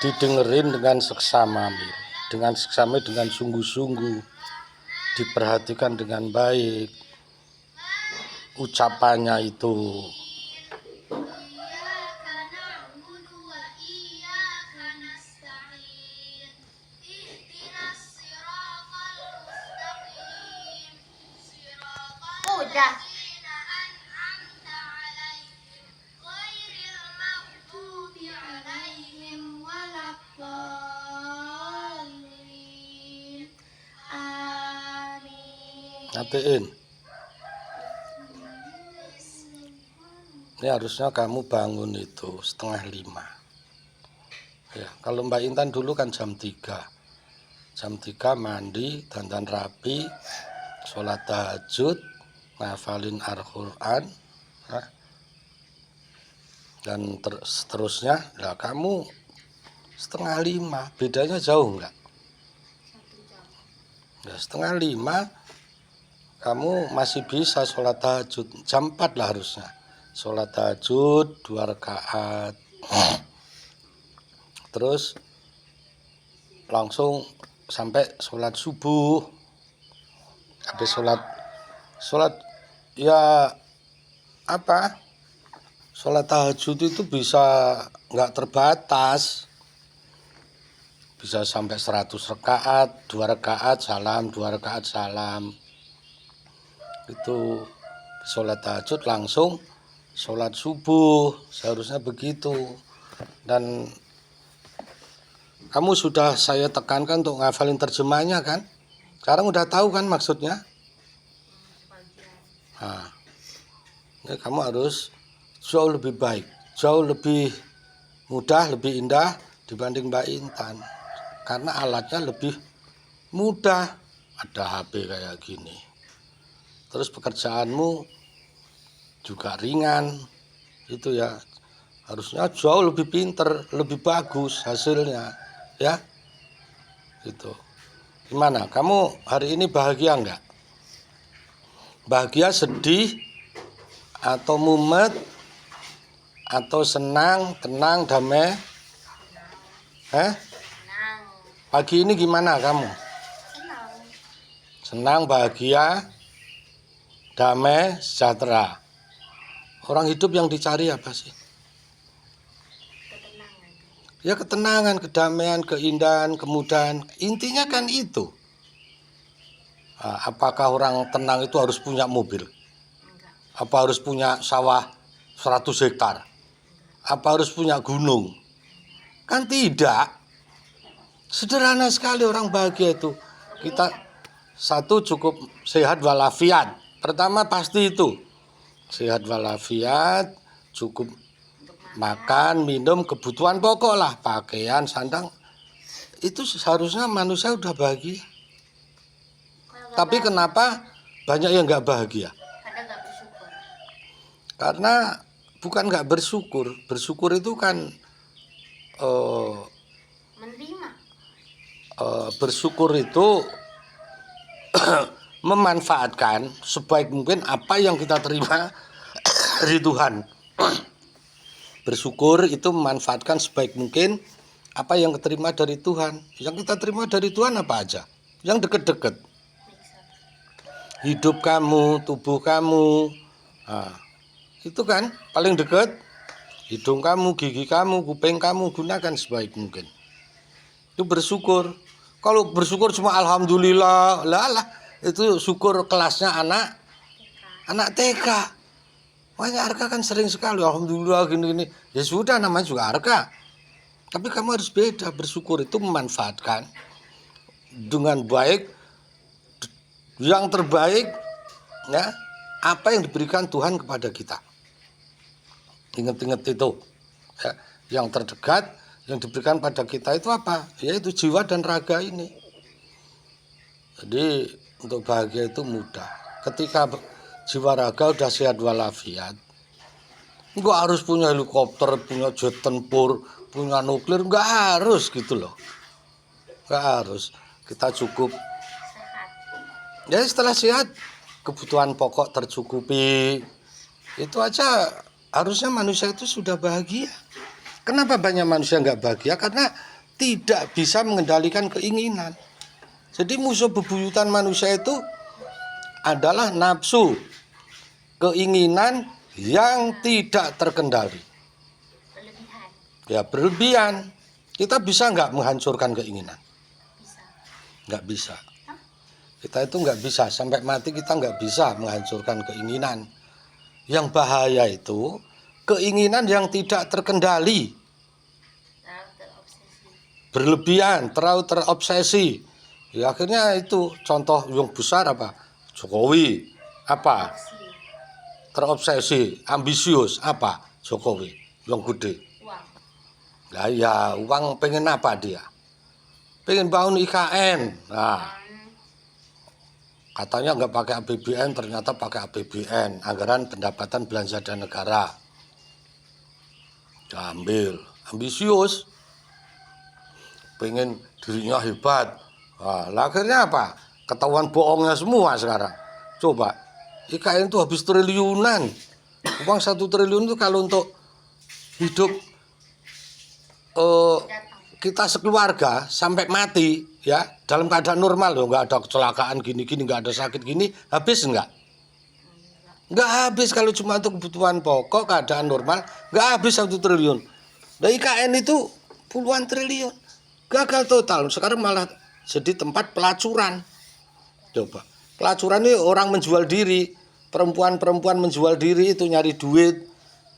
didengerin dengan seksama, dengan sungguh-sungguh, diperhatikan dengan baik ucapannya itu. Udah. Ngatiin. Ini harusnya kamu bangun itu 4:30. Ya, kalau Mbak Intan dulu kan jam 3. Jam 3 mandi, dandan rapi, sholat tahajud, ngafalin Al-Quran, ya. Dan seterusnya. Nah, kamu 4:30, bedanya jauh enggak? Ya, 4:30 kamu masih bisa sholat tahajud. Jam 4 lah harusnya sholat tahajud 2 rakaat, terus langsung sampai sholat subuh. Habis sholat ya apa, sholat tahajud itu bisa nggak terbatas, bisa sampai 100 rakaat, 2 rakaat salam, 2 rakaat salam. Itu sholat tahajud langsung sholat subuh, seharusnya begitu. Dan kamu sudah saya tekankan untuk ngafalin terjemahnya kan? Sekarang udah tahu kan maksudnya? Nah, ini kamu harus jauh lebih baik, jauh lebih mudah, lebih indah dibanding Mbak Intan. Karena alatnya lebih mudah, ada HP kayak gini. Terus pekerjaanmu juga ringan, itu ya harusnya jauh lebih pinter, lebih bagus hasilnya, ya. Itu. Gimana? Kamu hari ini bahagia enggak? Bahagia, sedih, atau mumet, atau senang, tenang, damai? Pagi ini gimana kamu? Senang, bahagia, damai, sejahtera. Orang hidup yang dicari apa sih? Ya ketenangan, kedamaian, keindahan, kemudahan. Intinya kan itu. Nah, apakah orang tenang itu harus punya mobil? Apa harus punya sawah 100 hektar? Apa harus punya gunung? Kan tidak. Sederhana sekali orang bahagia itu. Kita satu, cukup sehat walafiat. Pertama pasti itu. Sehat walafiat, cukup makan, minum, kebutuhan pokok lah, pakaian, sandang. Itu seharusnya manusia udah bahagia. Tapi kenapa banyak yang nggak bahagia? Karena bukan nggak bersyukur. Bersyukur itu kan menerima. Bersyukur itu memanfaatkan sebaik mungkin apa yang kita terima dari Tuhan. Bersyukur itu memanfaatkan sebaik mungkin apa yang diterima dari Tuhan. Yang kita terima dari Tuhan apa aja? Yang deket-deket. Hidup kamu, tubuh kamu. Nah, itu kan paling dekat. Hidung kamu, gigi kamu, kuping kamu, gunakan sebaik mungkin. Itu bersyukur. Kalau bersyukur cuma alhamdulillah, lah itu syukur kelasnya anak TK. Makanya Arka kan sering sekali alhamdulillah gini-gini. Ya sudah, namanya juga Arka. Tapi kamu harus beda. Bersyukur itu memanfaatkan dengan baik, yang terbaik, ya, apa yang diberikan Tuhan kepada kita. Ingat-ingat itu, ya, yang terdekat yang diberikan pada kita itu apa? Yaitu jiwa dan raga ini. Jadi untuk bahagia itu mudah. Ketika jiwa raga udah sehat walafiat, nggak harus punya helikopter, punya jet tempur, punya nuklir, nggak harus gitu loh. Nggak harus. Kita cukup. Ya setelah sehat, kebutuhan pokok tercukupi. Itu aja harusnya manusia itu sudah bahagia. Kenapa banyak manusia nggak bahagia? Karena tidak bisa mengendalikan keinginan. Jadi musuh bebuyutan manusia itu adalah nafsu, keinginan yang tidak terkendali. Berlebihan. Ya berlebihan. Kita bisa nggak menghancurkan keinginan? Bisa. Nggak bisa. Hah? Kita itu nggak bisa, sampai mati kita nggak bisa menghancurkan keinginan. Yang bahaya itu keinginan yang tidak terkendali, Terlalu terobsesi. berlebihan, terlalu terobsesi. Ya, akhirnya itu contoh yang besar apa? Jokowi apa? Obsesi. Terobsesi, ambisius apa? Jokowi yang gede. Uang. Nah ya uang pengen apa dia? Pengen bangun IKN. Nah katanya nggak pakai APBN, ternyata pakai APBN, anggaran pendapatan belanja dan negara. Diambil, ambisius, pengen dirinya hebat. Nah, akhirnya apa? Ketahuan bohongnya semua sekarang. Coba, IKN itu habis triliunan. Uang 1 triliun itu kalau untuk hidup Datang. kita sekeluarga sampai mati ya dalam keadaan normal loh, nggak ada kecelakaan gini-gini, nggak ada sakit gini, habis nggak habis. Kalau cuma untuk kebutuhan pokok keadaan normal nggak habis 1 triliun. Nah IKN itu puluhan triliun, gagal total. Sekarang malah jadi tempat pelacuran. Coba pelacuran ini orang menjual diri, perempuan menjual diri itu nyari duit.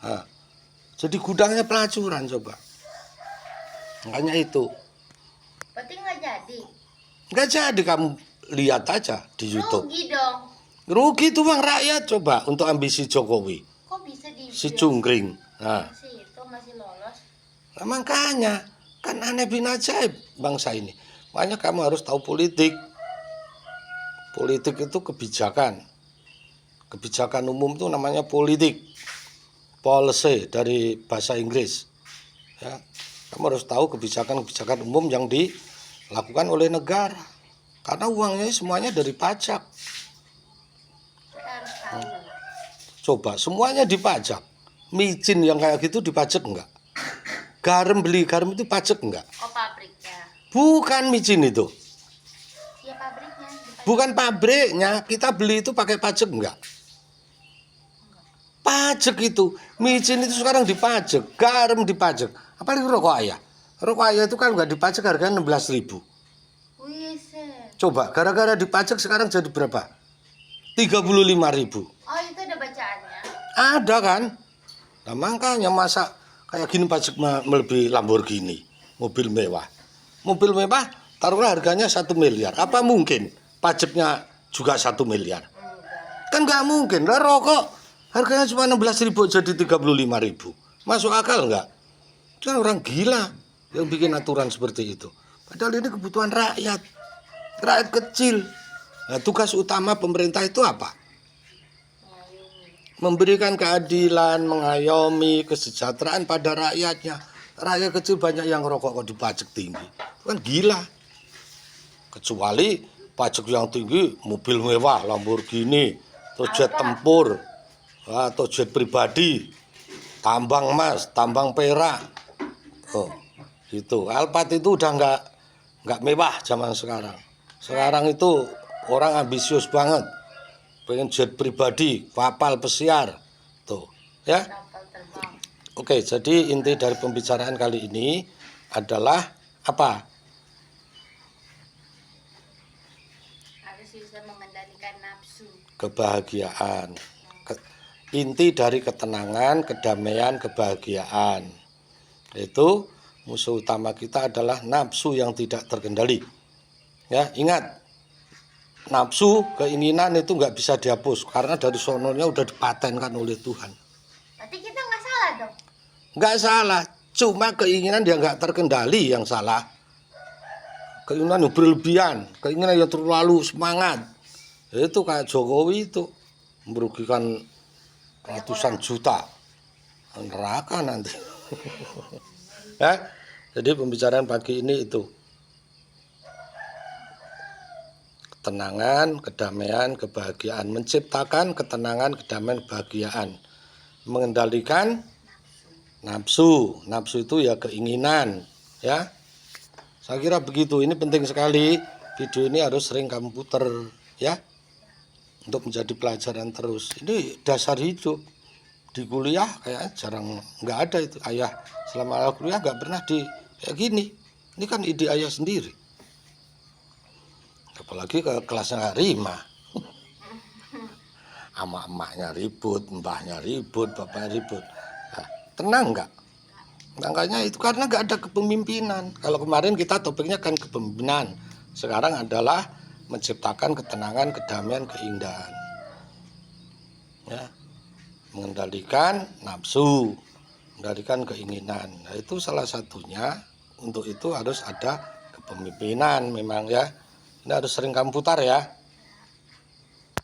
Nah, jadi gudangnya pelacuran coba. Makanya itu Berarti nggak jadi. nggak jadi, kamu lihat aja di YouTube. Rugi dong. Rugi itu uang rakyat coba untuk ambisi Jokowi, Kok bisa di si cungkring. Nah, Si itu masih lolos. nah makanya kan aneh bin ajaib bangsa ini. Makanya kamu harus tahu politik. Politik itu kebijakan. Kebijakan umum itu namanya politik. Policy dari bahasa Inggris. Ya, kamu harus tahu kebijakan-kebijakan umum yang dilakukan oleh negara. Karena uangnya semuanya dari pajak. Kita harus tahu. Coba semuanya dipajak. Micin yang kayak gitu dipajak enggak? Garam, beli garam itu pajak enggak? Oh pabriknya. Bukan micin itu. Ya pabriknya. Dipajak. Bukan pabriknya, kita beli itu pakai pajak enggak? Pajak itu. Micin itu sekarang dipajak, garam dipajak. Apalagi rokok ayah. Rokok ayah itu kan enggak dipajak harganya 16.000. Wih set. Coba gara-gara dipajak sekarang jadi berapa? 35.000. Oh itu ada bacaannya. Ada kan? Nah makanya masa kayak gini pajak melebihi Lamborghini, mobil mewah. Mobil mewah taruhlah harganya 1 miliar. Apa mungkin pajaknya juga 1 miliar? Enggak. Kan nggak mungkin. Lah rokok harganya cuma 16.000 jadi 35.000. Masuk akal nggak? Itu kan orang gila yang bikin aturan seperti itu. Padahal ini kebutuhan rakyat. Rakyat kecil. Nah, tugas utama pemerintah itu apa? Mengayomi. Memberikan keadilan, mengayomi kesejahteraan pada rakyatnya. Rakyat kecil banyak yang rokok kok dipajak tinggi. Itu kan gila. Kecuali pajak yang tinggi mobil mewah, Lamborghini, atau jet tempur, atau jet pribadi, tambang emas, tambang perak. Oh, gitu. Alphard itu udah nggak mewah zaman sekarang. Sekarang itu orang ambisius banget. Pengen jet pribadi, kapal pesiar. Tuh, ya. Kapal terbang. Oke, jadi inti dari pembicaraan kali ini adalah apa? Harus bisa mengendalikan nafsu. Kebahagiaan. Inti dari ketenangan, kedamaian, kebahagiaan. Itu musuh utama kita adalah nafsu yang tidak terkendali. Ya, ingat. Nafsu, keinginan itu nggak bisa dihapus karena dari sononya udah dipatenkan oleh Tuhan. Berarti kita nggak salah dong. Nggak salah, cuma keinginan dia nggak terkendali yang salah. Keinginan yang berlebihan, keinginan yang terlalu semangat. Itu kayak Jokowi itu merugikan ratusan juta. Neraka nanti. Ya, jadi pembicaraan pagi ini itu. Ketenangan, kedamaian, kebahagiaan, menciptakan ketenangan, kedamaian, kebahagiaan, mengendalikan nafsu. Nafsu itu ya keinginan, ya. Saya kira begitu. Ini penting sekali. Video ini harus sering kamu puter, ya. Untuk menjadi pelajaran terus. Ini dasar hidup. Di kuliah kayak jarang, nggak ada itu. Ayah selama kuliah nggak pernah kayak gini. Ini kan ide ayah sendiri. Apalagi ke kelasnya Rima. Sama emaknya ribut, mbahnya ribut, bapaknya ribut. Nah, tenang nggak? Makanya itu karena nggak ada kepemimpinan. Kalau kemarin kita topiknya kan kepemimpinan. Sekarang adalah menciptakan ketenangan, kedamaian, keindahan. Ya. Mengendalikan nafsu, mengendalikan keinginan. Nah, itu salah satunya. Untuk itu harus ada kepemimpinan memang ya. Ini harus sering kamu putar ya.